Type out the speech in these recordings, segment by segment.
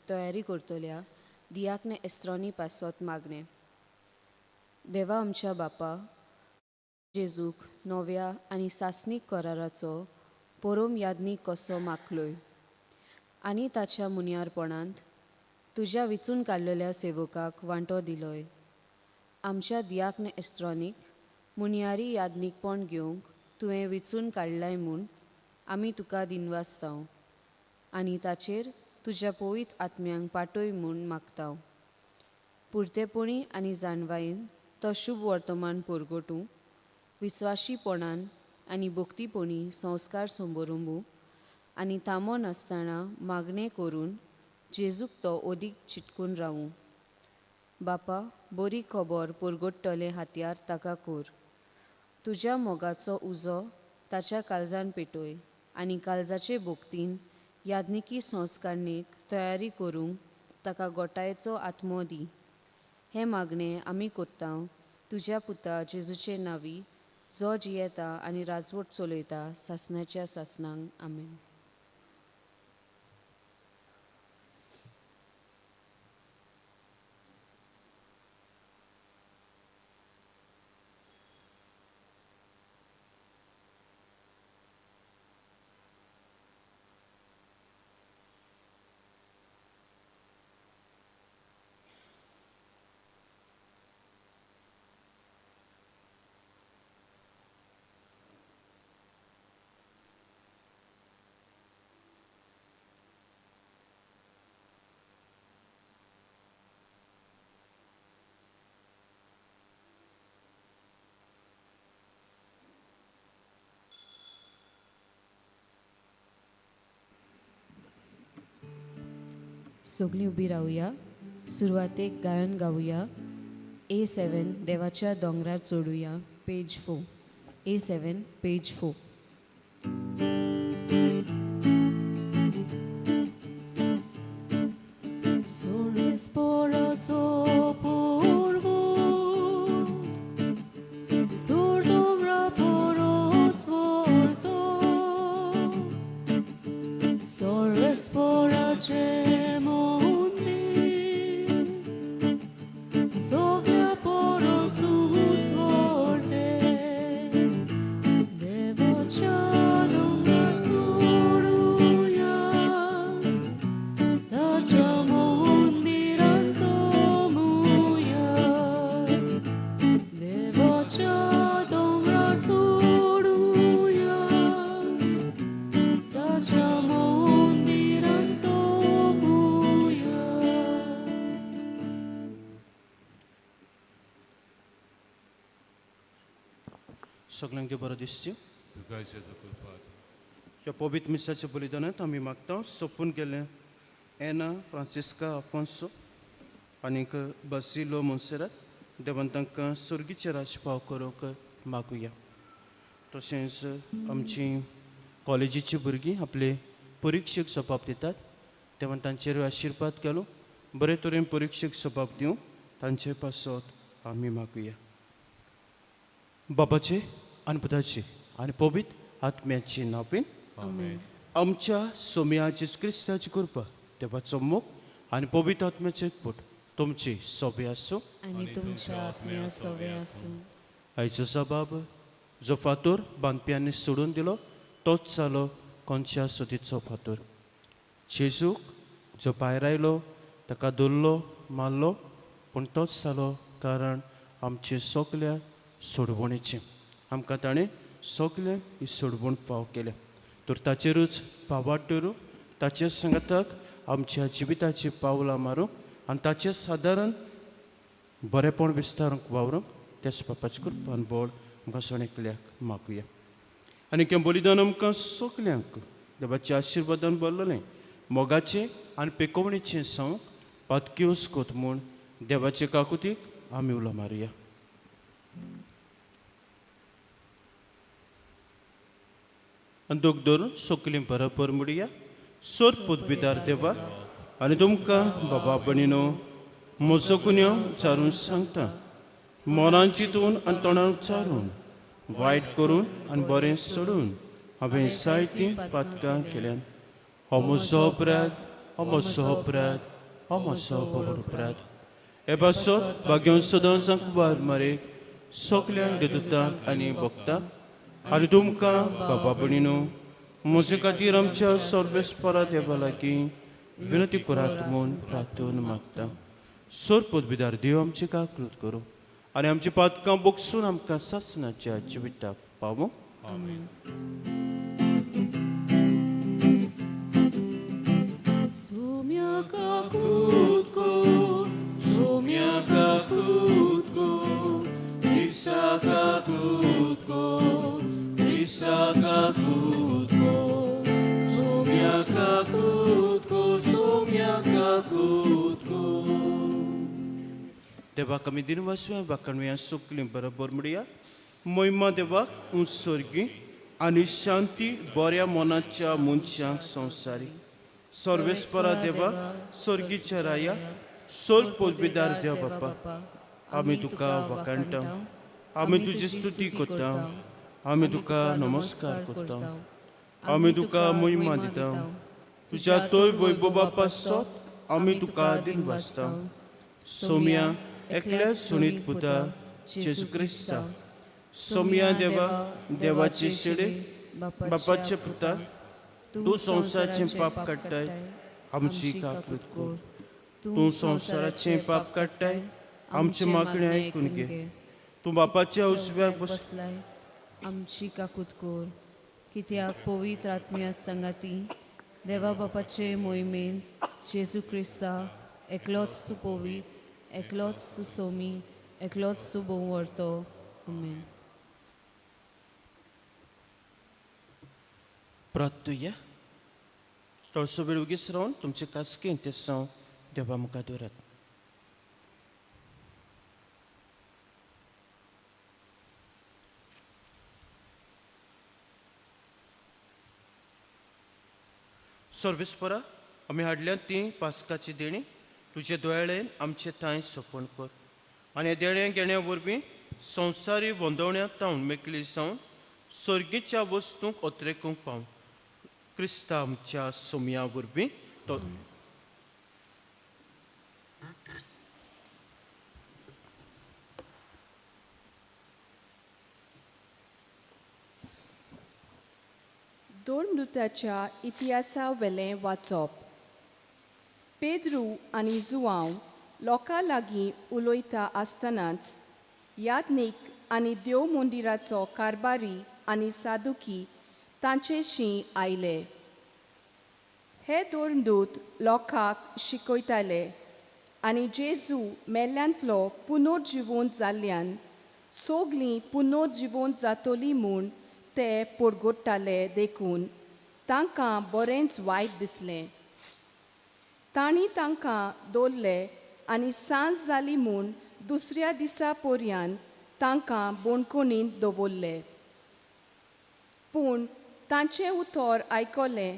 तयारी करतल्या दियाकने एस्त्रोनी पासत मागणे. देवा आमच्या बापा जेजूक नव्या आनी सासनीक कराराचो परोम यादनीक कसो मागलोय आनी ताच्या मुनियारपणांत तुज्या विचून काडलेल्या सेवकाक वांटो दिलोय. आमच्या दियाकने एस्त्रोनीक मुनियारी यादनीकपण घेवंक तुवें विचून काडलाय म्हूण आमी तुका दिनवासतांव आनी ताचेर तुज्या पवित्र आत्म्यांक पाटय म्हूण मागतांव. पुर्तेपणी आनी जाणवायेन तो शुभ वर्तमान परगटूं, विस्वाशीपणान आनी भक्तीपणी संस्कार संबरंबू आनी थांबो नासतना मागणें करून जेजूक तो ओदीक चिटकून रावूं. बापा, बरी खबर परगडटले हातयार ताका कोर. तुज्या मोगाचो उजो ताच्या काळजान पेटय आनी काळजाचे भोगतीन यादनिकी संस्कारणेक तयारी करूंक ताका गोठायेचो आत्मो दी. हें मागणें आमी कोत्तांव तुज्या पुता जेजूचे नांवी, जो जियेता आनी राजवट चलयता सासणाच्या सासणांक. आमेन. सगळीं उबी रावया. सुरवातेक गायन गावया. A7 देवाच्या दोंगरार चडुया. पेज 4. A7 page 4. सगळ्यांक देव बरो दिसचो. ह्या पवित्र मिसाच्या बलिदानांत आमी मागता सोपून गेले एना फ्रांसिस्का आफोन्सो आनीक बासिलो मोन्सेरात देवान तांकां सुर्गीचे राजपाव करूंक मागुया. तशेंच आमची कॉलेजीची भुरगीं आपले परिक्षेक सपाप दितात. देवान तांचेर आशिर्वाद केलो बरे तरेन परिक्षेक सपाप दिवं तांचे पासत आमी मागुया. बापाचे आनी पुताचे आनी पवित्र आत्म्याची नांवान आमच्या सोम्या जेजू क्रिस्ताची कृपा, देवाचो मोग आनी पवित्र आत्म्याचो एकपूट तुमची सोबे आसूं आनी तुमच्या आत्म्या सोबे आसूं. आयचो सबाब जो फातोर बांदप्यांनी सोडून दिलो तोच जालो कोणच्या सुतीचो फातोर. जेजूक जो भायर आयलो ताका दवरलो मारलो पूण तोच जालो कारण आमचे सगल्या सोडवणेचें. आमकां ताणें सगळें ही सोडवण फाव केल्या. तर ताचेरूच फावाट दवरूं ताचे संगताक आमच्या जिविताची पावलां मारूं आनी ताचें सादारण बरेपण विस्तारूंक वावरूंक तेच बापाचे कृपान बळ आमकां सगळ्यांक मागुया. आनी हें बलिदान आमकां सगल्यांक देवाच्या आशिर्वादान भरलेलें मोगाचें आनी पेकोवणेचें सांग पातक्योस कोत म्हूण देवाचे काकुतीक आमी उलो मारुया. आनी दोग धरून सगलीं बरोबर म्हणुया. सोर पुदविदार देवा आनी तुमकां बाबा भणीनो म्हजो गुन्यो विचारून सांगता. मोनान चिंतून आनी तोंडान उच्चारून वायट करून आनी बरें सोडून हांवें जायतीं पातकां केल्यान. हो म्हजो अपराध, हो म्हजो अपराध, हो मासो बरोबर प्रात हे बसोत भाग्योन सदन संकबार मारे सोकल्यांक देदुतांक आनी भक्तांक आनी तुमकां बाबा भणीनो म्हजे खातीर आमच्या सर्वेस्परा देवा लागीं विनंती करात म्हूण प्रार्थून मागता सोरपोत भिदार देव आमची काकृत करूं आनी आमची पातकां बोगसून आमकां सासणाच्या जिविताक पावूं देवाक आमी दिनवासव्या बाकांव्या सुकलीं बरोबर म्हणया मोहिमा देवाक उंसर्गी आनी शांती बऱ्या मोनाच्या मनशांक संवसारी सर्वेस्परा देवा सर्गीच्या राया सोल पोलबीदार देव बापा आमी तुका वकाणटा आमी तुजी स्तुती करता आमी तुका नमस्कार करता आमी तुका मोहिमा दिता तुज्या तोय वैभवा पासत आमी तुका दिनवासता सोम्या एकल्या सुनीत पुता जेजू क्रिस्ता सोम्या देवा देवाची शिडे बापाचे पुता तूं संवसाराचें पाप काडटाय आमची काकृत कर तूं संवसाराचें पाप काडटाय आमचे मागणें आयकून घे तूं बापाच्या उजव्यार बसलाय आमची काकूत कोर कित्याक पवित्र आत्म्या संगाती देवा बापाचे मोहिमेंत जेजू क्रिस्ता एकलोच तूं पवित्र एकलोच तूं सोमी एकलोच तूं भोवरतो आमेन प्रार्थुया थोडसो वेळ उगीच रावन तुमचे कासकें ते साव देवा मुखार दवरात सर्वेस्परा आमी हाडल्या ती पास्काची देणी तुजे दोळ्यान आमचे थंय सोपण कर आनी हे देण्या घेण्या वरवीं संवसारी वंदवण्या तावन मेकळी जावन सर्गीच्या वस्तूंक ओत्रेकूंक पावूं क्रिस्ता आमच्या सोम्या वरवीं तो दोन मृताच्या इतिहासा वेलें वाचप पेद्रू आनी जुआंव लोकां लागीं उलयता आसतनाच याज्ञीक आनी देव मंदिराचो कारबारी आनी सादुकी तांचेशीं आयले हे दोन दूत लोकांक शिकयताले आनी जेजू मेल्ल्यांतलो पुनर्जिवंत जाल्ल्यान सोगलीं पुनर्जिवंत जातलीं म्हूण ते पोरगोडटाले देखून तांकां बरेंच वायट दिसलें तांणी तांकां दवरले आनी सांज जाली म्हूण दुसऱ्या दिसा पर्यान तांकां बोणकुणींत दवरले पूण तांचें उतर आयकलें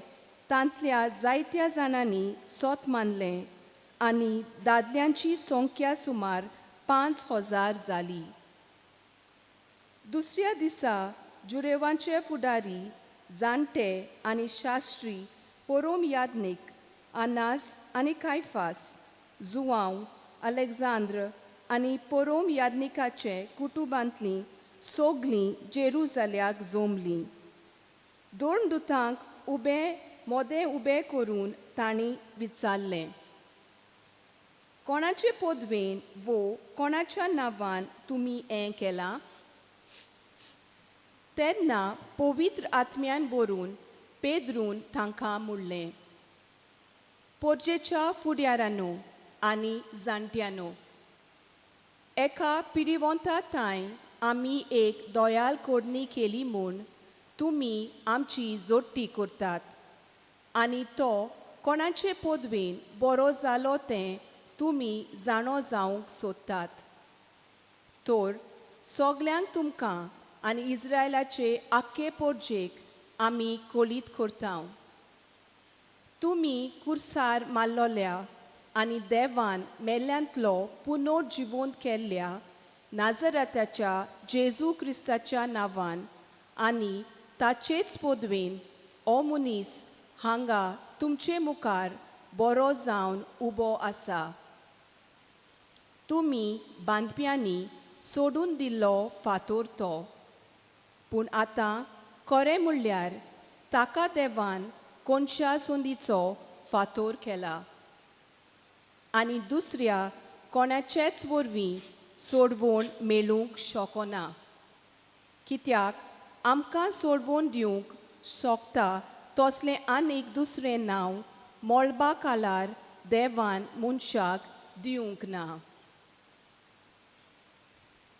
तांतल्या जायत्या जाणांनी सोत मानलें आनी दादल्यांची संख्या सुमार 5,000 जाली दुसऱ्या दिसा जुडेवांचे फुडारी जाणटे आनी शास्त्री परोम याज्ञीक आनास आनी कायफास जुआंव अलेक्झांद्र आनी परोम याज्ञिकाचे कुटुंबांतलीं सोगलीं जेरुजाल्याक जोमलीं दोन दुतांक मोदें उबें करून तांणी विचारलें कोणाचे पदवेन वो कोणाच्या नांवान तुमी हें केलां तेन्ना पवित्र आत्म्यान बरोवन पेद्रून तांकां म्हणलें पोरजेच्या फुड्यारांनो आनी जाणट्यांनो एका पिडिवंता ताईं आमी एक दोयाल कोडणी केली म्हूण तुमी आमची जोडटी करतात आनी तो कोणाचे पदवेन बरो जालो तें तुमी जाणो जावंक सोदतात तर सोगल्यांक तुमकां आनी इस्रायलाचे आख्खे पोरजेक आमी कोलीत करता तुमी कुर्सार मारलोल्या आनी देवान मेल्ल्यांतलो पुनर्जिवंत केल्ल्या नाजराताच्या जेजू क्रिस्ताच्या नांवान आनी ताचेच पदवेन हो मनीस हांगा तुमचे मुखार बरो जावन उबो आसा. तुमी बांदप्यांनी सोडून दिल्लो फातोर तो, पूण आतां खरें म्हणल्यार ताका देवान कोनशा सोंदीचो फातोर केला आनी दुसऱ्या कोणाचेच वरवीं सोडवून मेळूंक शकना. कित्याक आमकां सोडवून दिवंक शकता तसलें आनीक दुसरें नांव मोळबा कालार देवान मनशाक दिवंक ना.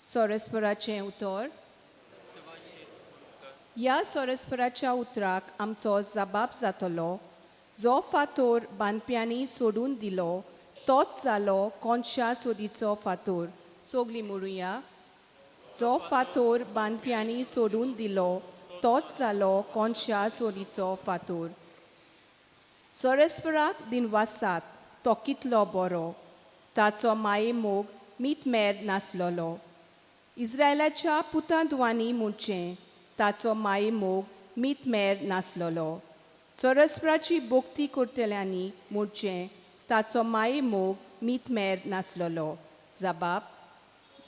सोरेस्पराचें उतर. ह्या सोरेस्पराच्या उतराक आमचो जबाब जातलो, जो फातोर बांदप्यांनी सोडून दिलो तोच जालो कोनशा सोदीचो फातोर. सोगली म्हणुया. जो फातोर बांदप्यांनी सोडून दिलो तोच जालो कोनशा सोदीचो फातोर. सोरेस्पराक दिनवासात तो कितलो बरो, ताचो माये मोग मितमेर नासलोलो. इस्रायलाच्या पुतांदवांनी म्हणचें ताचो माये मोग मितमेर नासलोलो. सोरेस्पराची भोक्ती करतल्यांनी म्हणचें ताचो माये मोग मितमेर नासलोलो. जबाब.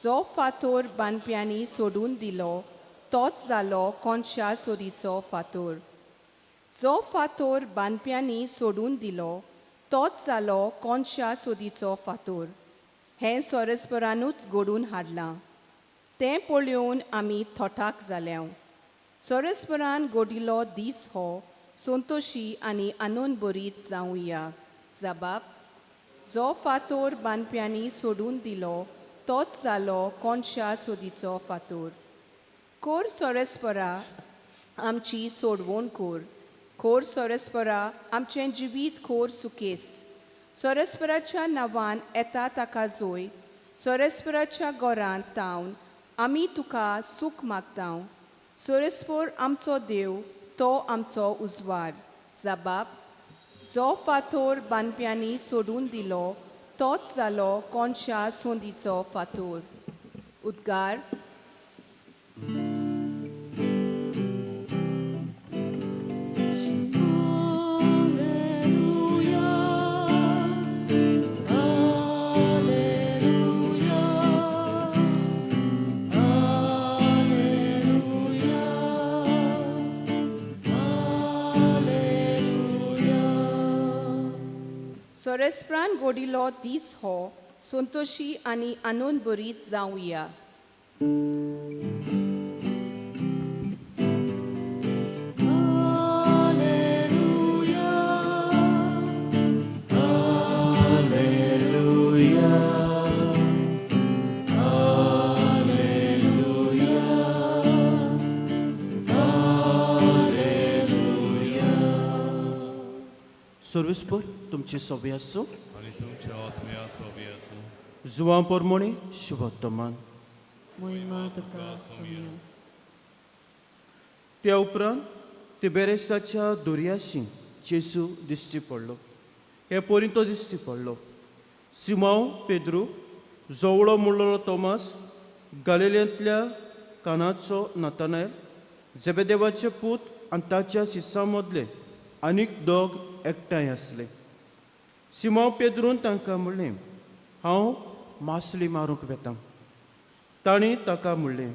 जो फातोर बांदप्यांनी सोडून दिलो तोच जालो कोनशा सोदीचो फातोर. जो फातोर बांदप्यांनी सोडून दिलो तोच जालो कोनशा सोदीचो फातोर. हें सोरेस्परानूच घडून हाडलां. तें पळोवन आमी थोठाक जाल्या. सोरेस्परान घडिल्लो दीस हो संतोशी आनी आनंदभरीत जावया. जबाब. जो फातोर बांदप्यांनी सोडून दिलो तोच जालो कोनशा सोदीचो फातोर. खोर सोरेस्परा आमची सोडवण कोर. खोर सोरेस्परा आमचें जिवीत खोर सुकेस्त. सोरेस्पराच्या नांवान येता ताका जोय. सोरेस्पराच्या गोरांत तावन आमी तुका सूख मागतांव. सोरेस्पोर आमचो देव, तो आमचो उजवाड. जबाब. जो फातोर बांदप्यांनी सोडून दिलो तोच जालो कोनशा सोंदीचो फातोर. उद्गार. सोरेस्परान घडिल्लो दीस हो संतोशी आनी आनंदभरीत जावया. सर्विसपर तुमची सोबी आसूं आणि तुमच्या आत्म्या सोबी आसूं. जुवां पोरमोणी शुभोत्तमान. मोहिमा तुका सोम्या. त्या उपरांत तिबेरेसाच्या दर्याशी जेजू दिश्टी पडलो. हे पोरी तो दिश्टी पडलो. सिमांव पेद्रू, जवळो म्हणलोलो तोमास, गालिल्यांतल्या कानाचो नातानायल, जेबेदेवाचे पूत आनी ताच्या शिसां मदले आनीक दोग एकठांय आसले. सिमांव पेद्रून तांकां म्हणलें, हांव मासली मारूंक वेतां. तांणी ताका म्हणलें,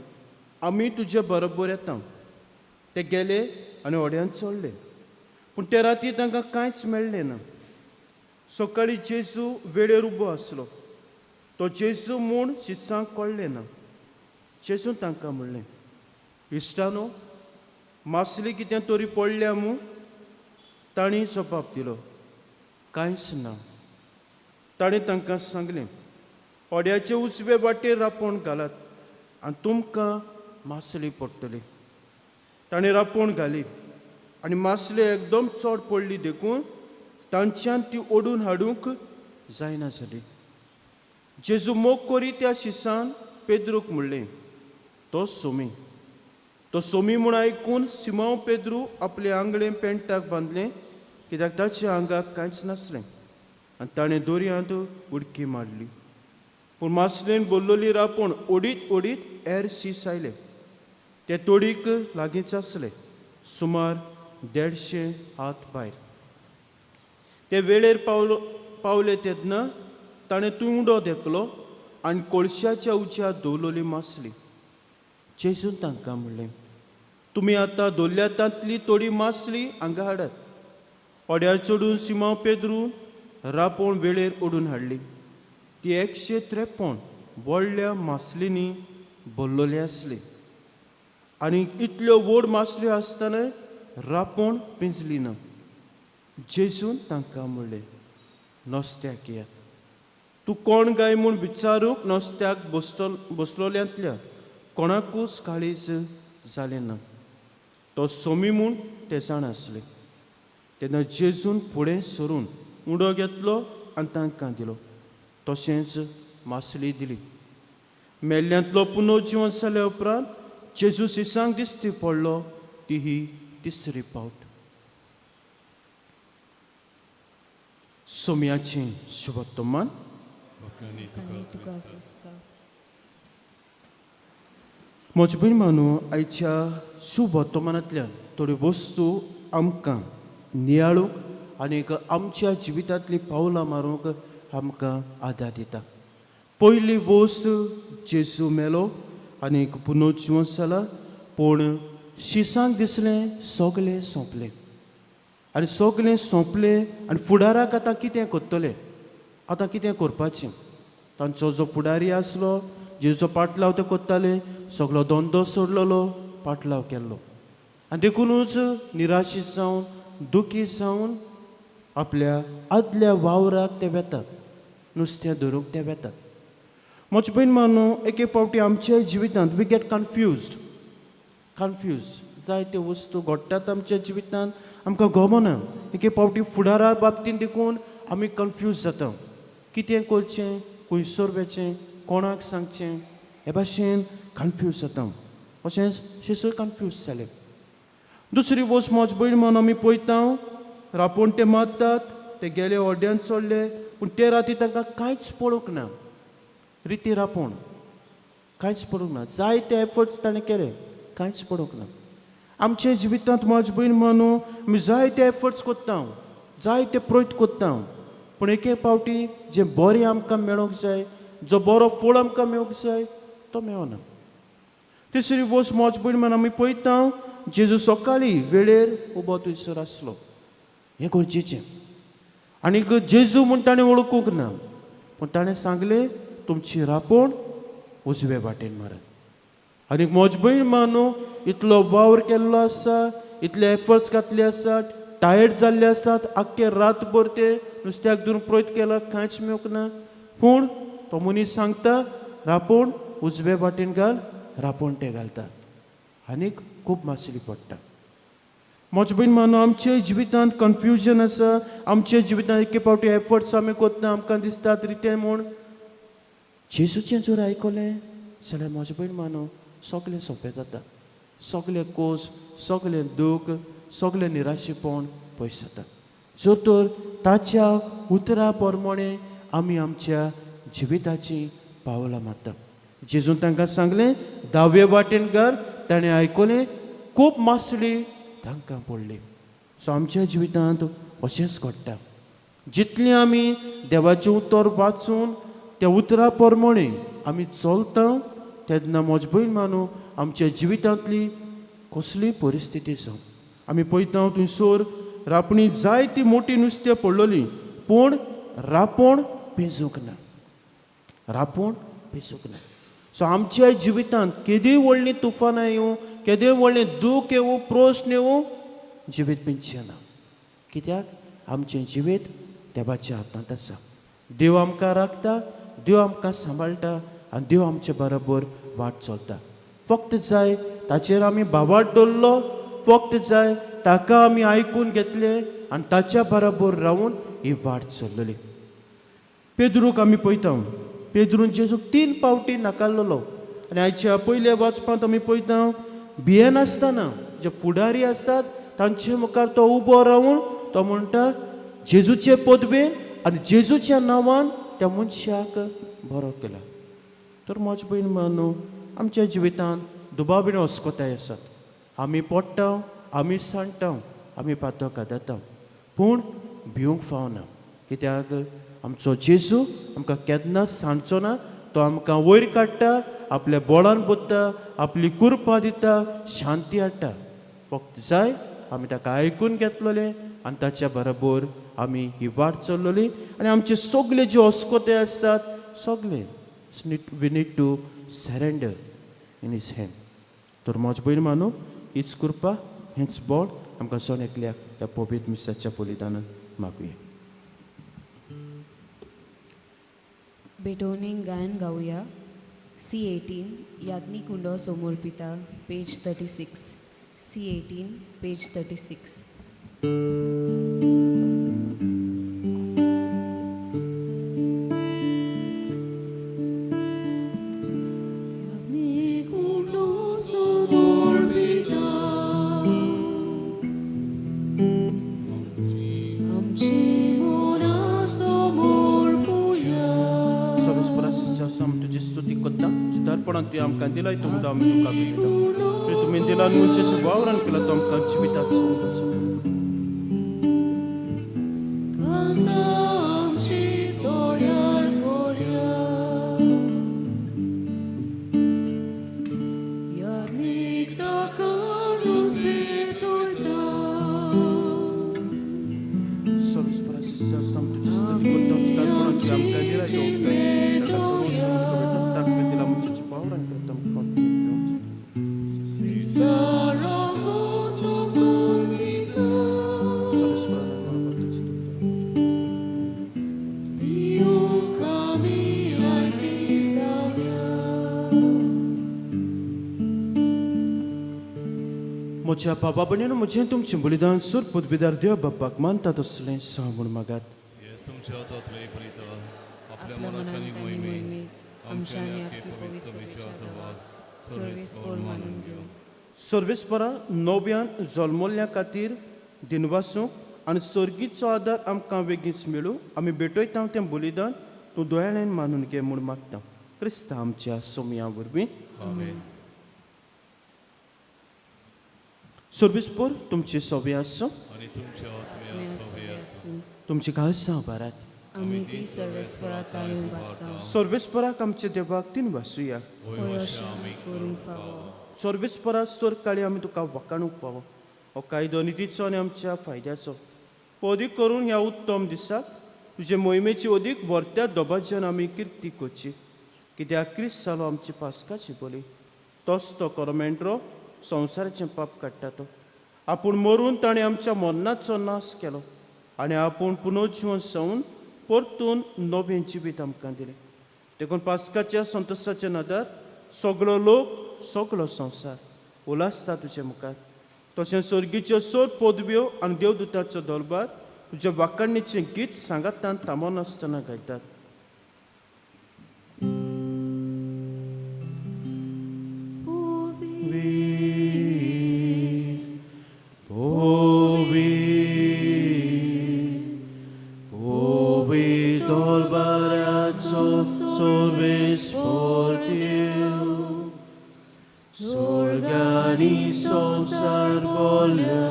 आमी तुजे बरोबर येता. ते गेले आनी ओड्यान चडले, पूण ते राती तांकां कांयच मेळ्ळें ना. सकाळीं जेजू वेळेर उबो आसलो. तो जेजू म्हूण शिसांक कळ्ळें ना. जेजून तांकां म्हणलें, इश्टानो, मासली कितें तरी पडल्या मूं? तांणी जबाब दिलो, कांयच ना. ताणें तांकां सांगलें, ओड्याचे उजवे वाटेर रांपोण घालात आनी तुमकां मासली पडटली. ताणें रांपोण घाली आनी मासली एकदम चड पडली देखून तांच्यान ती ओडून हाडूंक जायना जाली. जेजू मोग करी त्या शिसान पेद्रूक म्हणलें, तो सोमी. तो सोमी म्हूण आयकून सिमांव पेद्रू आपले आंगडे पेंटाक बांदलें, कित्याक ताच्या आंगाक कांयच नासलें, आनी ताणें दर्यांत उडकी मारली. पूण मासलेन बोल्लोली रांपोण ओडीत ओडीत एर शीस आयलें. ते तोडीक लागींच आसले, सुमार 150 हात भायर. ते वेळेर पावले तेन्ना ताणें तुंगडो देखलो आनी कोळशाच्या उज्यार दवरलेली मासली. जेजून तांकां म्हणलें, तुमी आतां दवरल्यातांतली थोडी मासली हांगा हाडात. ओड्यार चडून सिमांव पेद्रू रापोण वेळेर ओडून हाडली. ती 153 व्हडल्या मासलींनी भरलेली आसली आनी इतल्यो व्हड मासल्यो आसतना रापोण पिंजली ना. जेजून तांकां म्हणलें, नुस्त्याक येयात. तूं कोण गाय म्हूण विचारूंक नुस्त्याक बसलोल्यांतल्या कोणाकूच काळीज जालें ना. तो सोमी म्हूण ते जाण आसले. तेन्ना जेजून फुडें सरून उंडो घेतलो आनी तांकां दिलो. तशेंच मासली दिली. मेल्ल्यांतलो पुनर्जीवन जाल्या उपरांत जेजू सिसांक दिश्टी पडलो. ती ही तिसरी पावट. सोमयाचें शुभवर्तमान. म्हजे बहीण मानू, आयच्या शुभ वर्तमानांतल्यान थोड्यो वस्तू आमकां नियाळूंक आनीक आमच्या जिवितांतलीं पावलां मारूंक आमकां आदार दिता. पयली वस्त, जेजू मेलो आनीक पुनर्जीवन जालां, पूण शिसांक दिसलें सगलें सोंपलें. आनी सगलें सोंपलें आनी फुडाराक आतां कितें करतले, आतां कितें करपाचें. तांचो जो फुडारी आसलो, जेजो पाटलाव ते करताले, सगलो धंदो सोडलेलो, पाटलाव केल्लो. आनी देखूनच निराशीत जावन दुखी जावन आपल्या आदल्या वावराक ते वेतात, नुस्तें धरूंक ते वेतात. म्हजे बहीण मानू, एके फावटी आमच्या जिवितांत वी गेट कन्फ्यूज. जायत्यो वस्तू घडटात आमच्या जिवितांत, आमकां गमना. एके फावटी फुडारा बाबतींत देखून आमी कन्फ्यूज जाता. कितें करचें, खंयसर वचचें, कोणाक सांगचें, हे भाशेन कन्फ्यूज जाता. अशेंच शिसूय कन्फ्यूज जालें. दुसरी वस्त म्हजे भयण म्हणून आमी पळयता, रापोण ते मारतात, ते गेले ओड्यान चडले, पूण ते राती तांकां कांयच पडूंक ना. रिती रापोण कांयच पडूंक ना. जायते एफर्ट्स ताणें केले, कांयच पडूंक ना. आमच्या जिवितांत म्हजे भयण म्हणून आमी जायते एफर्ट्स करता, जायते प्रयत्न करता, पूण एके फावटी जें बरें आमकां मेळोंक जाय, जो बरो फळ आमकां मेळूंक जाय, तो मेळना. तिसरी वस्त म्हजे भयण म्हणून आमी पळयता, जेजू सकाळीं वेळेर उबो थंयसर आसलो. हें गरजेचें. आनीक जेजू म्हूण ताणें वळखूंक ना, पूण ताणें सांगलें, तुमची रापोण उजवे वाटेन मारात. आनीक म्हजे भयण म्हणून इतलो वावर केल्लो आसा, इतले एफर्ट्स घातले आसात, टायर्ड जाल्ले आसात, आख्खे रातभर ते नुस्त्याक धरून प्रयत्न केला, कांयच मेळूंक ना. पूण तो मनीस सांगता, रापोण उजवे वाटेन घाल, रापोण ते घालतात. आनीक खूब मासली पडटा. म्हजे भयण म्हणून आमच्या जिवितांत कन्फ्युजन आसा. आमच्या जिवितांत एके फावटी एफर्ट्स आमी करता, आमकां दिसता रितें म्हूण. जेजूचें जर आयकलें जाल्यार म्हजे भयण म्हणून सगलें सोंपें जाता. सगलें कोस, सगलें दूख, सगलें निराशेपण पयस जाता. जर तर ताच्या उतरा प्रमाणे आमी आमच्या जिविताची पावलां मारता. जेजून तांकां सांगलें, दावे वाटेन घाल. ताणें आयकलें, खूब मासली तांकां पडली. सो आमच्या जिवितांत अशेंच घडटा. जितलें आमी देवाचें उतर वाचून त्या उतरा प्रमाणे आमी चलता, तेन्ना म्हजे भयण म्हणून आमच्या जिवितांतली कसलीय परिस्थिती जावं, आमी पळयता थंयसर रापणी जायती मोठी नुस्तें पडलेलीं, पूण रापोण पेजूंक ना. रापोण पेजूंक ना. सो आमच्या जिवितांत केदीय व्हडलीं तुफानां येवं, केदीय व्हडलें दूख येवं, प्रश्न येवं, जिवीत पिंचें ना. कित्याक आमचें जिवीत देवाच्या हातांत आसा. देव आमकां राखता, देव आमकां सांबाळटा आनी देव आमचे बरोबर वाट चलता. फक्त जाय ताचेर आमी बाबाट दवरलो, फक्त जाय ताका आमी आयकून घेतलें आनी ताच्या बरोबर रावून ही वाट चल्लली. पेद्रूक आमी पळयता, पेद्रून जेजूक 3 फावटी नाकारलेलो. आनी आयच्या पयल्या वाचपांत आमी पळयता, भियेनासतना जे फुडारी आसतात तांचे मुखार तो उबो रावून तो म्हणटा, जेजूचे पदवेन आनी जेजूच्या नांवान त्या मनशाक बरो केला. तर म्हजे भयण म्हणून आमच्या जिवितांत दुबाविण्यो अस्कोताय आसात. आमी पडटा, आमी सांडटा, आमी पातो कादता, पूण भिवंक फावना कित्याक आमचो जेजू आमकां केन्नाच सांडचो ना. तो आमकां वयर काडटा, आपल्या बोळान बोत्ता, आपली कृपा दिता, शांती हाडटा. फक्त जाय आमी ताका आयकून घेतलोले आनी ताच्या बरोबर आमी ही वाट चल्लोली आनी आमचे सगळे जे अस्कोते आसतात सगळे we need to surrender in his hand. तर म्हज्या भयण मानू हीच कृपा हेंच बोड आमकां सोन एकल्याक ह्या पवित्र मिसाच्या बलिदानान मागुया. बेटोनीन गायन गाऊया. C18 याज्ञी कुंडो समोर पिता, पेज 36. C18 page 36. तुझी स्तुती करता दर्पणात तुवें आमकां दिलाय तुमकां आमी तुका भेटता. तुमी दिला मुंचेच्या वावरान केला तो आमकां जिवितात समजाचो. म्हज्या बाबा भयणीन म्हजें तुमचें बलिदान सूर पदवीदार देव बापाक मानतात असलें सांग म्हूण मागात. येस तुमच्या हातांतले बलिदान आपल्या आपल्या मनात आनी मनांत आनी मोहिमेत मोहिमेत आमच्या आमच्या याके याके पवित्र पवित्र विचार विचार सर्वेस पोर मानून घेवन सर्वेस्परा नव्यान जल्मल्ल्या खातीर दिनवासूंक आनी सर्गीचो आदार आमकां बेगीच मेळूं आमी भेटयता तें बलिदान तूं दोळ्यान मानून घे म्हूण मागता. क्रिस्ता आमच्या सोमया वरवीं. आमेन. सर्वेस्पर तुमची सवय आसूं, आनी तुमच्या आत्म्या सवय आसूं तुमची काळजां बारात. आमी ती सर्वेस्परात आयून बागता. सर्वेस्पराक आमचे देवाक तीन वासुया. होय अशें आमी करूंक फावो. सर्वेस्परा सोर काळी आमी तुका वखाणूक फावो. हो कायदो नितीचो आनी आमच्या फायद्याचो. अदीक करून ह्या उत्तम दिसाक तुजे मोहिमेची अदीक वर्त्या दोबाज्यान आमी किर्ती करची. कित्याक क्रिस्त जालो आमची पासकाची बली. तोच तो करमेंड्रो संवसाराचें पाप काडटा तो. आपूण मरून ताणें आमच्या मरणाचो नाश केलो आनी आपूण पुनर्जीवन जावन परतून नवें जिवीत आमकां दिलें. देखून पासकाच्या संतोशाच्या नदार सगळो लोक सगळो संवसार उलासता तुजे मुखार. तशें सर्गीच्यो सोर पदव्यो आनी देवदुतांचो दरबार तुज्या वाखाणणेचें गीत सांगातान थांबोन आसतना गायतात. Sorgani संसार बोल्या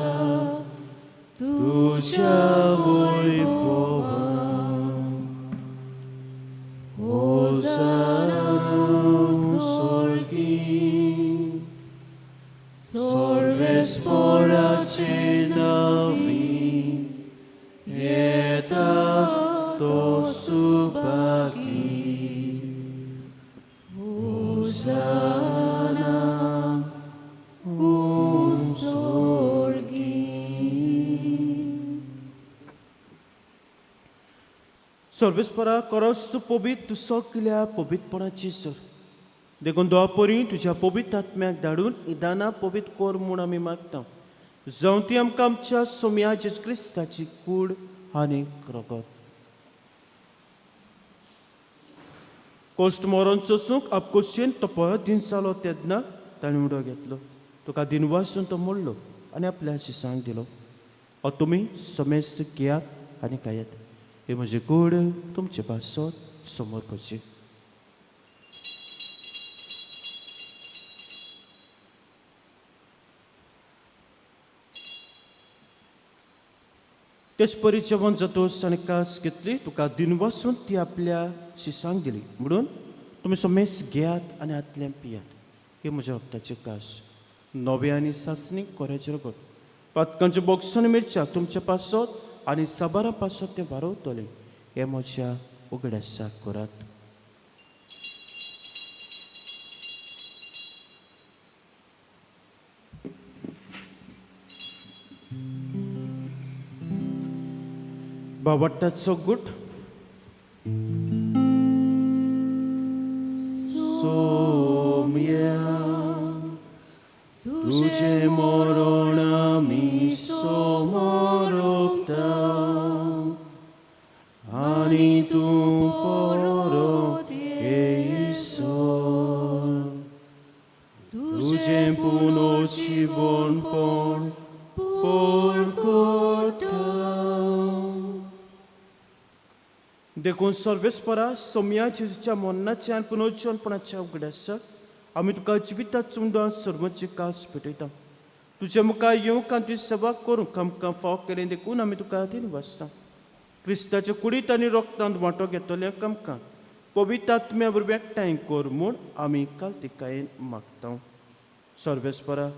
तुझ्या वैभवान होसाना स्वर्गी सर्वेस्पराचे नावी येता तो सुभागी होसाना सर्वेस्परा करस तूं पवित्र तूं सगल्या पवित्रपणाची सर. देखून दोपरी तुज्या पवित्र आत्म्याक धाडून ही दानां पवित्र कोर म्हूण आमी मागता. जावं ती आमकां आमच्या सोम्या जेजू क्रिस्ताची कूड आनी रगत. कोश्ट मोरोंचो सूख आपकोशेन तो पळत दिन जालो तेन्ना ताणें उडो घेतलो. तुका दिनवासून तो मोडलो आनी आपल्या शिसांक दिलो. हो तुमी समेस्त घेयात आनी खायात. हे म्हजे कूड तुमचे पासत समोर करचे. तेच परी जेवण जातोस आनी कास घेतली तुका दिनवासून ती आपल्या शिसांक दिली म्हणून तुमी समेस घेयात आनी आतलें पियात ही म्हज्या वक्ताची कास नवे आनी सासणीक कोऱ्याचेर गो पातकांचे बॉक्सान मिरच्याक तुमच्या पासत आनी साबारा पासत तें वारवतलें हे म्हज्या उगड्यासाक करात बावटाचो गुट सोम्या तुझे मरण आमी समोरता आनी तूं परत येयसर तुझे पुनर्जीवनपण परगटा देखून सर्वेस्परा सोम्या जेजूच्या मरणाच्या आनी पुनर्जीवनपणाच्या उगड्यासाक आमी तुका जिवितात चुंडा सर्वची कास भेटयता तुजे मुखार येवंक आनी तुजी सेवा करूंक आमकां फाव केलें देखून आमी तुका दिन वाचता क्रिस्ताच्या कुडीत आनी रोगतांत वांटो घेतल्याक आमकां पवित्र आत्म्या बरोबर एकठांय कर म्हूण आमी कालतिकायेन मागता सर्वेस्परा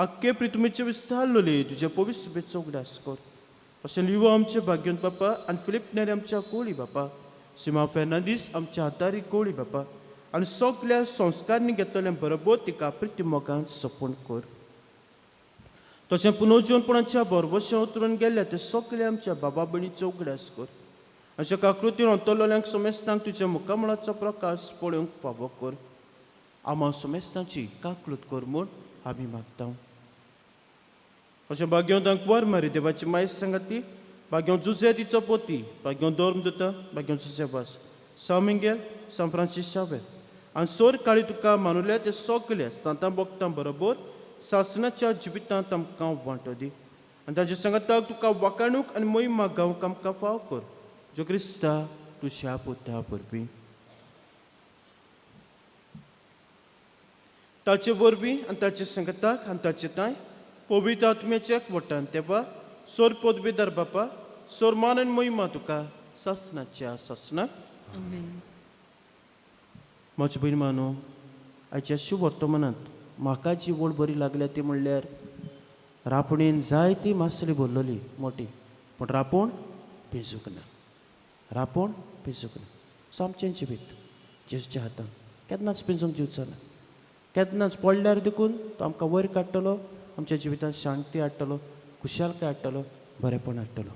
आख्खे प्रितुमेचे विस्तारलोली तुजे पवित्र सभेचो उगडास कर अशें लिवो आमचे भाग्यवंत बापा आनी फिलिप नेरे आमच्या कोळी बापा सिमा फेर्नांदीस आमच्या हातारी कोळी बापा आनी सगळ्या संस्कारनी घेतले बरोबर तिका प्रिती मोगान सपोण कर तशें पुनर्जीवनपणाच्या बरोबरशें उतरून गेल्या ते सगळे आमच्या बाबा भयणीचो उगडास कर अशें काकृतीन अंतरलोल्यांक समेस्तांक तुज्या मुखामळाचो प्रकाश पळोवंक फावो कर आमा समेस्तांची काकलूत कर म्हूण आमी मागता अशें भाग्यवंतांक वर मारी देवाची माय सांगाती भाग्यवंत जुजे तिचो पोती भाग्यवंत धर्म दिता भाग्यवंत सुसेबास सामिंगेल सान फ्रांसीस शावेर आनी सोर काळी तुका मानुल्या ते सगल्या सांतां भक्तां बरोबर सासणाच्या जिवितांत आमकां वांटो दी आनी ताचे सांगाताक तुका वाकाणूक आनी मोहिमा गावंक आमकां फाव कर जो क्रिस्ता तुज्या पुता वरवीं ताचे वरवीं आनी ताचे संगताक आनी ताचे तांय पवित्र आत्म्याच्या एकवटान तेवा सोर पदवीदार बापा सोर मान आनी मोहिमा तुका सासणाच्या सासणाक म्हज्या भयण मानू आयच्या शुभ वर्तमानांत म्हाका जी वळ बरी लागल्या ती म्हणल्यार रापणेन जायती मासळी भरलेली मोठी पूण रापूण पिंजूक ना रापूण पिंजूक ना सामचें जिवीत जेजूच्या हातान केन्नाच पिंजूंक दिवचो ना केन्नाच पडल्यार देखून तो आमकां वयर काडटलो आमच्या जिवितांत शांती हाडटलो खुशालकाय हाडटलो बरेपण हाडटलो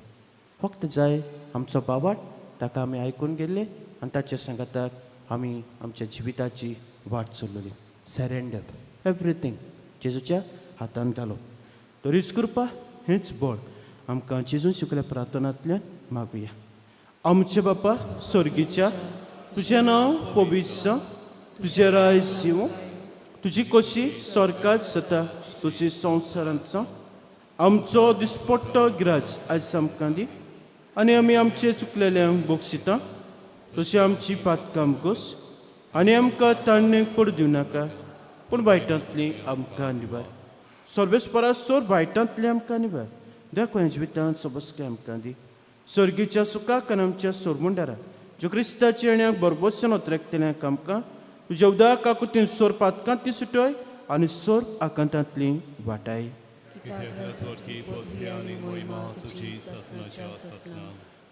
फक्त जाय आमचो बावाट ताका आमी आयकून गेल्ले आनी ताच्या सांगाताक आमी आमच्या जिविताची वाट चल्लोली सरेंडर एवरीथींग जेजूच्या हातान घालप तरीच कृपा हेंच बळ आमकां जेजून शिकल्या प्रार्थनांतल्यान मागुया आमचे बापा स्वर्गीच्या तुजें नांव पवित्र तुजें रायज येवं तुजी कशी स्वर्गांत जाता तुजी संवसारांचो आमचो दिसपट्टो गिराज आयज आमकां दी आनी आमी आमचे चुकलेल्यांक बक्षिता तशी आमची पातकां घोस आनी आमकां ताणणेक पडू दिवं नाका पूण वायटांतली आमकां निवार सर्वेस्परा सोर वायटांतली आमकां निवार देखून जिवितांत सबसके आमकां दी सर्गीच्या सुखाक आनी आमच्या सोरमुंडारा ज्यो क्रिस्ताच्या येण्याक बरोबरच्यान उतरकतल्यांक आमकां तुज्या उदक काकुतीन सोर पातकांतली सुटय आनी सोर आकांतांतली वाटाय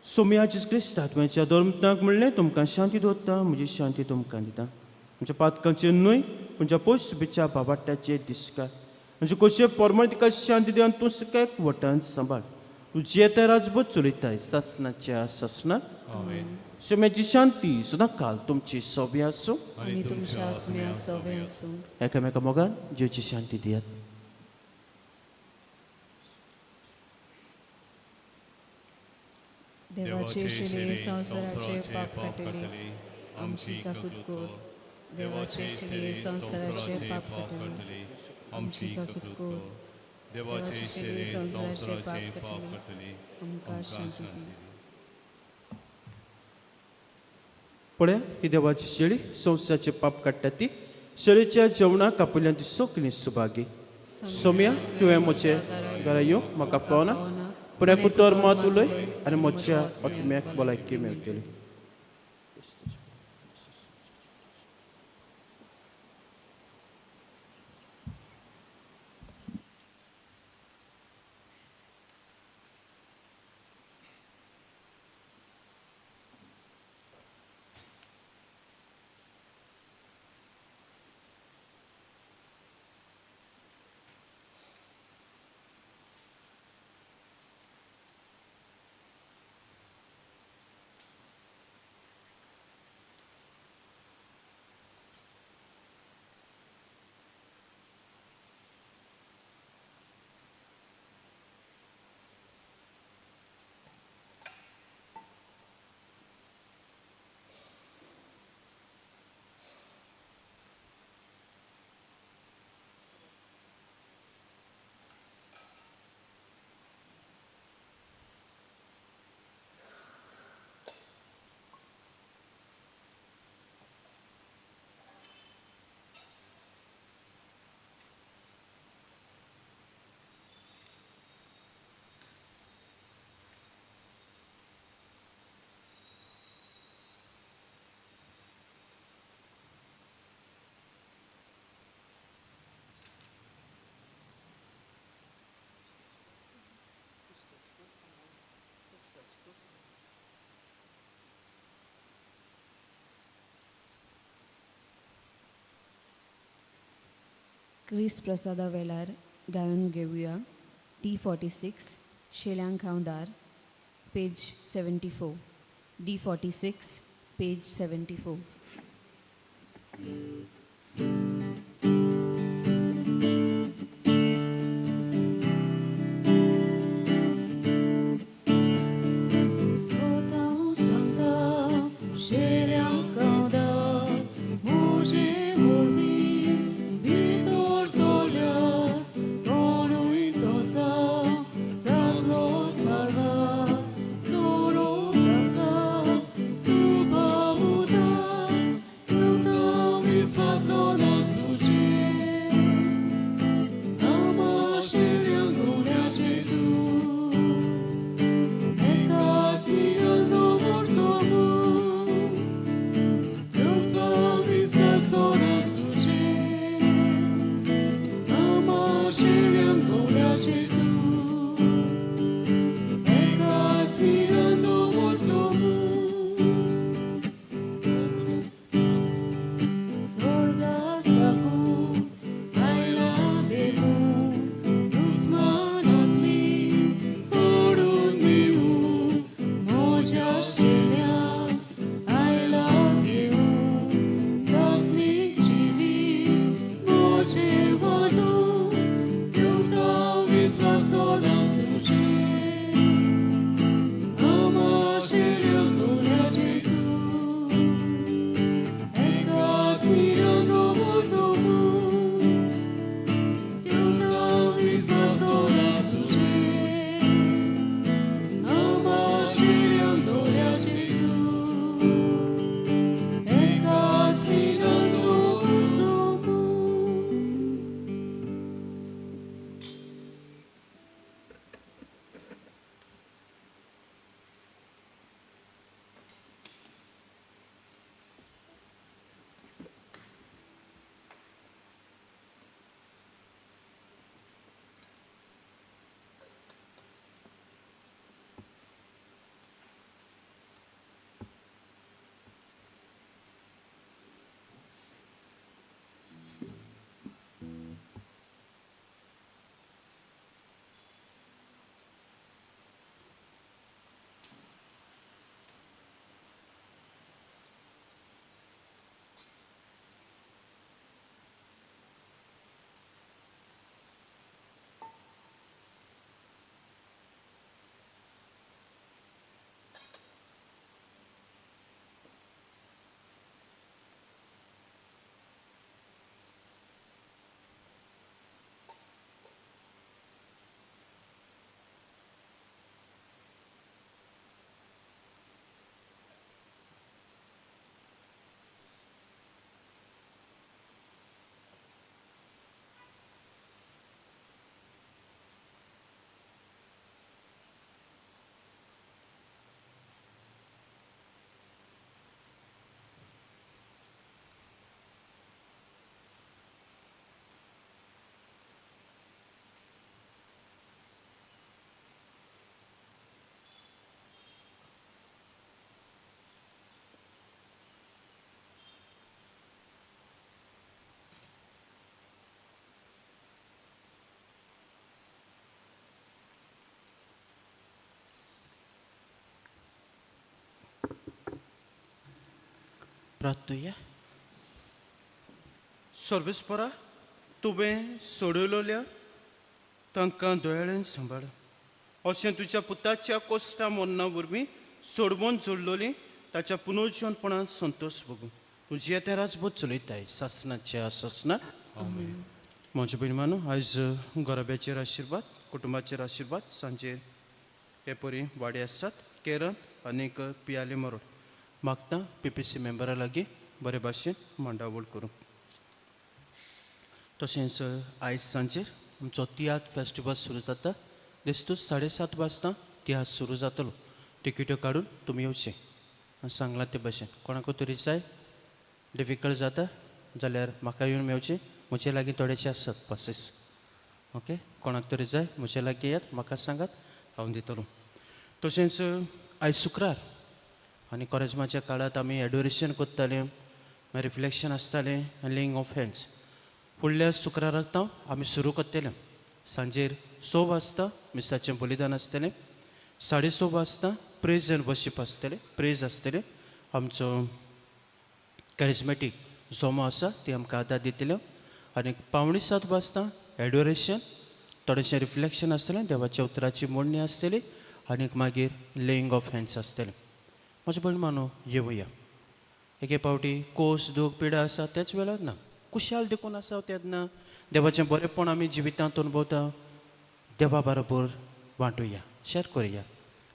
सोम्याचीच क्रिस्तात्म्याच्या धर्मतांक म्हणलें तुमकां शांती दवरता म्हजी शांती तुमकां दिता म्हज्या पातकांचेर न्हय तुमच्या पयसुबीच्या बाबाट्याचेर दिसका म्हणजे कशें परमळ तिका शांती दिवन तूं सकाळीक वटान सांबाळ तुजी येता राजभर चलयताय सासणाच्या सासणाक सोम्याची शांती सदां काल तुमची सोबी आसूं आनी तुमच्या आत्म्या सोबे आसूं एकामेका मोगान जीवची शांती दियात देवाचे शिले संवसाराचे पाप काटले आमची काकूत कोर देवाचे शिले संवसाराचे पाप काटले आमची काकूत कोर देवाचे शिले संवसाराचे पाप काटले आमकां शांती दी पळया ही देवाची शेळी संवसाराचे पाप काडटा ती शेळीच्या जेवणाक आपुल्यान ती सगळीं सुभागी सोम्या तुवें म्हजे घरा येवं म्हाका फोना पण एकूतर मत उलय आनी मोच्या आत्म्याक भलायकी मेळटली. क्रिस प्रसादा वेळार गायन घेवया D46 शेल्यांक हांव दार पेज 74 D46 पेज 74. Soul प्रार्थूया. सर्वेस्परा तुवें सोडयलोल्या तांकां दोळ्यान सांबाळ. अशें तुज्या पुताच्या कोश्टा मरणा वरवीं सोडवून जोडलोली ताच्या पुनर्जीवनपणांत संतोश भोगूं तुजी येते राजभोग चलयताय सासनाच्या सासनात. म्हज्या भयणीमानो आयज घराब्याचेर आशिर्वाद कुटुंबाचेर आशिर्वाद सांजेर हे परी वाडे आसात केरन आनीक पियाले मरोड मागता PPC मेंबरा लागीं बरे भाशेन मांडावळ करूं. तशेंच आयज सांजेर आमचो तियात्र फेस्टिवल सुरू जाता. दिसतूच 7:30 वाजता तियात्र सुरू जातलो. टिकेट्यो काडून तुमी येवचें सांगलां ते भाशेन. कोणाकूय तरी जाय डिफिकल्ट जाता जाल्यार म्हाका येवन मेळचें. म्हजे लागीं थोडेशे आसात पासीस. ओके कोणाक तरी जाय म्हजे लागीं येयात म्हाका सांगात हांव दितलो. तशेंच आयज शुक्रार आनी कॉरेजमाच्या काळांत आमी एडोरेशन करताले रिफ्लेक्शन आसतालें आनी लेईंग ऑफ हँड्स. फुडल्या शुक्राराक आमी सुरू करतले. सांजेर 6 वाजता मिसाचें बलिदान आसतलें. 6:30 वाजता प्रेज एंड वर्शीप आसतलें. प्रेज आसतलें. आमचो कॅरिझमॅटीक जोमो आसा ती आमकां आदार दितल्यो. आनी 6:45 वाजता एडोरेशन थोडेशें रिफ्लेक्शन आसतलें. देवाच्या उतराची मोडणी आसतली आनीक मागीर लेईंग ऑफ हँड्स आसतलें. म्हजे भयण मानो येवया. एके फावटी कोस दूख पिडा आसा तेच वेळार ना कुशाल देखून आसा तेन्ना देवाचें बरेंपण आमी जिवितांत अनुभवता देवा बरोबर वांटुया शेअर करुया.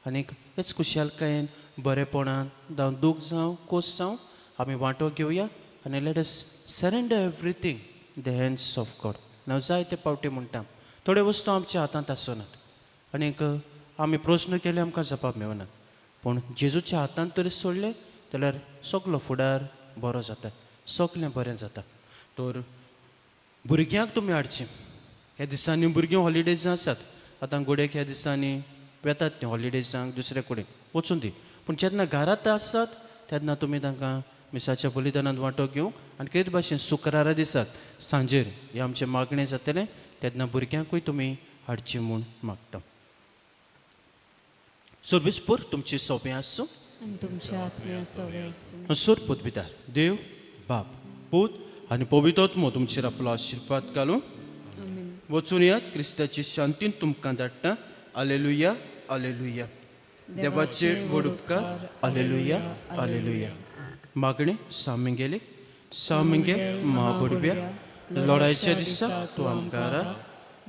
आनीक हेच कुशालकायेन बरेपणान जावं दूख जावं कोस जावं आमी वांटो घेवया आनी let us surrender everything the hands of God. हांव जायते फावटी म्हणटा थोड्यो वस्तू आमच्या हातांत आसनात आनीक आमी प्रश्न केले आमकां जबाब मेळना. पूण जेजूच्या हातांत तरी सोडले जाल्यार सगलो फुडार बरो जाता सगलें बरें जाता. तर भुरग्यांक तुमी हाडचें. ह्या दिसांनी भुरगीं हॉलिडेज आसात. आतां गुडेक ह्या दिसांनी वेतात तीं हॉलिडेजांक दुसरे कडेन वचून दी. पूण जेन्ना घरांत आसात तेन्ना तुमी तांकां मिसाच्या बलिदानांत वांटो घेवंक आनी कितें भाशेन शुक्रारा दिसाक सांजेर हें आमचें मागणें जातलें तेन्ना भुरग्यांकूय तुमी हाडचें म्हूण मागता. सर्विसपूर तुमची सोबें आसूं आनी तुमच्या आत्म्या सवे आसूं. सोर पुतभितार देव बाप पूत आनी पवित्र आत्मो तुमचेर आपलो आशिर्वाद घालूं. वचून यात क्रिस्ताची शांतीन तुमकां धाडटा. आलेलुया आलेलुया. देवाचे व्हड उपकार आलेलुया आलेलुया. मागणें सामिंगेले सामिंगे महाबडव्या लढायच्या दिसा तूं आमकां राख.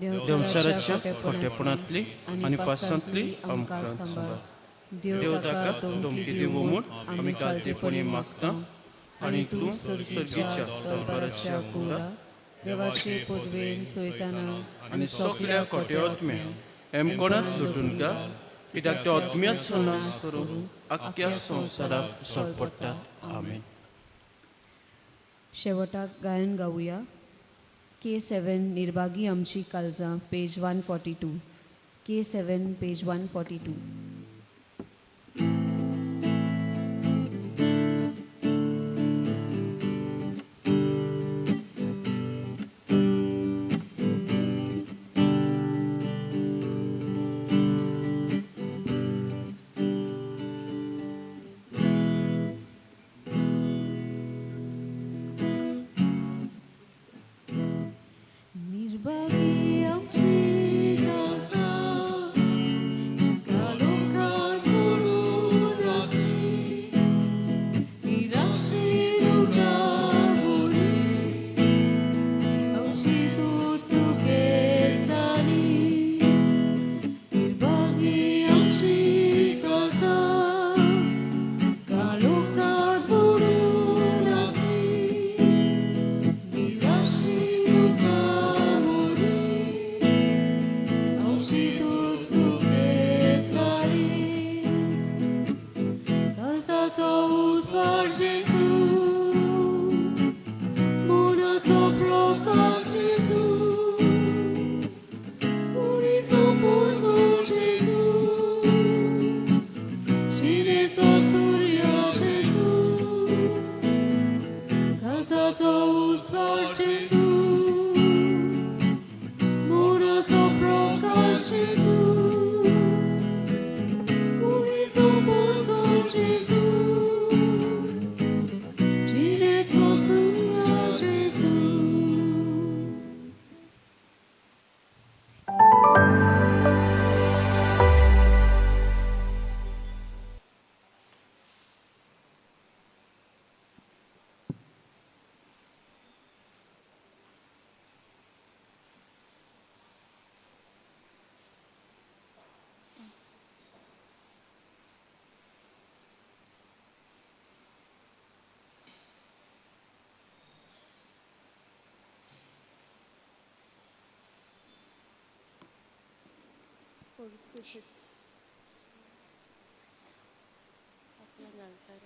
देवचाराच्या खोटेपणांतली आनी फासांतली आमकां सांबाळ. देव ताका धमकी दिवं म्हूण आमी कालतेपणी मागता. आनी तूं सर्गीच्या दरबाराच्या कुराक देवाचे पदवेन सोयताना आनी सगल्या खोटे आत्म्या एमकोणांत लुटून घाल. कित्याक त्यो आत्म्याचो नाश करून आख्ख्या संवसाराक सोडपडटात. आमेन. शेवटाक गायन गावुया. K7 निर्भागी आमची काळजां पेज 142. K7 page 142. निर्भागी आमची काळजां काळोखांत बुडून आसलीं. निराशेन उगडावली आमची तूं चुकेसाली. निर्भागी आमची काळजां काळोखांत बुडून आसलीं. निराशेन उगडावली आमची तूं चुकेसाली. काळजाचो उजवाड जेजू मोनाचो प्रकाश जेजू कुडीचो पोसो जेजू जिणेचो सूर्य जेजू. काळजाचो उजवाड जेजू मोनाचो प्रकाश जेजू कुडीचो पोसो जेजू कुठे आपला घालता